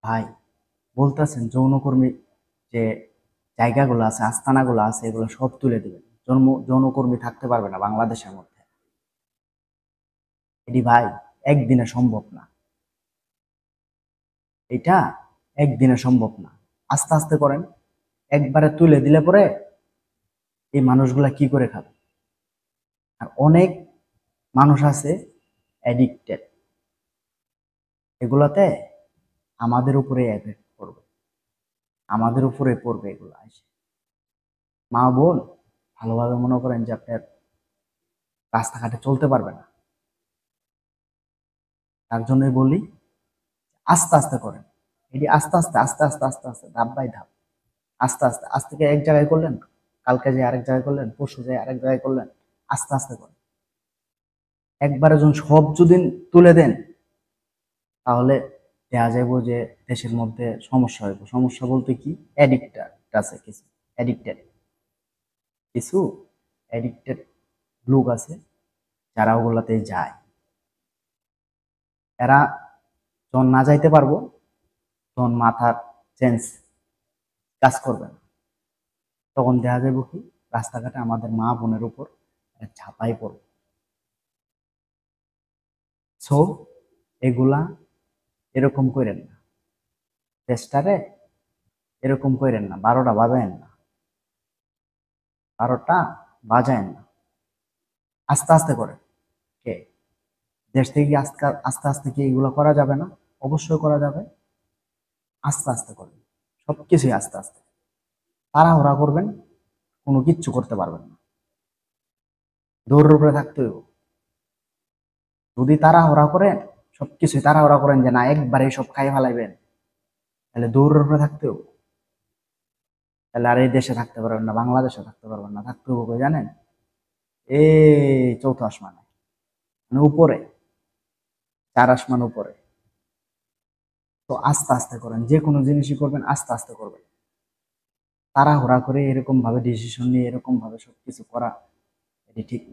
ভাই, বলতেছেন যৌনকর্মী যে জায়গাগুলো আছে, আস্তানাগুলো আছে, এগুলো সব তুলে দিবেন। যৌনকর্মী থাকতে পারবে না বাংলাদেশের মধ্যে। এটি ভাই একদিনে সম্ভব না। এটা একদিনে সম্ভব না। আস্তে আস্তে করেন। একবারে তুলে দিলে পরে এই মানুষগুলা কি করে খাবে? আর অনেক মানুষ আছে অ্যাডিক্টেড। এগুলাতে আমাদের উপরে এফেক্ট করবে, আমাদের উপরে পড়বে এগুলো এসে। মা বোন ভালোভাবে মনে করেন যে আপনার রাস্তাঘাটে চলতে পারবে না। তার জন্যই বলি আস্তে আস্তে করেন। এটি আস্তে আস্তে আস্তে আস্তে আস্তে আস্তে ধাপ বাই ধাপ। আস্তে আস্তে আজ থেকে এক জায়গায় করলেন, কালকে যে আরেক জায়গায় করলেন, পরশু যে আরেক জায়গায় করলেন। আস্তে আস্তে করেন। একবারে যখন সব যদি তুলে দেন, তাহলে দেখা যাইব যে দেশের মধ্যে সমস্যা হইব। সমস্যা বলতে কি, অ্যাডিক্টেড আছে কিছু, অ্যাডিক্টেড কিছু অ্যাডিক্টেড লোক আছে যারা ওগুলাতে যায়। এরা যখন না যাইতে পারবো, তখন মাথার চেঞ্জ কাজ করবে না। তখন দেখা যাবে কি, রাস্তাঘাটে আমাদের মা বোনের উপর ঝাঁপাই পড়বে। সো এগুলা এরকম করেন না। চেষ্টারে এরকম করেন না, 12টা বাজায়েন না, 12টা বাজায়েন না। আস্তে আস্তে করেন। কে দেশ থেকে কি আস্তে আস্তে আস্তে কি এগুলো করা যাবে না? অবশ্যই করা যাবে। আস্তে আস্তে করেন। সবকিছুই আস্তে আস্তে। তাড়াহুড়া করবেন, কোনো কিচ্ছু করতে পারবেন না। দৌড়ের উপরে থাকতে হইব। যদি তাড়াহুড়া করেন, সবকিছুই তাড়াহুড়া করেন যে না একবারে সব খাই ফেলাইবেন, তাহলে দৌড়ের উপরে থাকতে হইব। তাহলে আর এই দেশে থাকতে পারবেন না, বাংলাদেশে থাকতে পারবেন না। থাকতে হইব কই জানেন? এই চৌথ আসমানে, মানে উপরে, 4 আসমান উপরে। তো আস্তে আস্তে করেন, যে কোনো জিনিসই করবেন আস্তে আস্তে করবেন। তাড়াহুড়া করে এরকম ভাবে ডিসিশন নিয়ে এরকম ভাবে সবকিছু করা, এটি ঠিক না।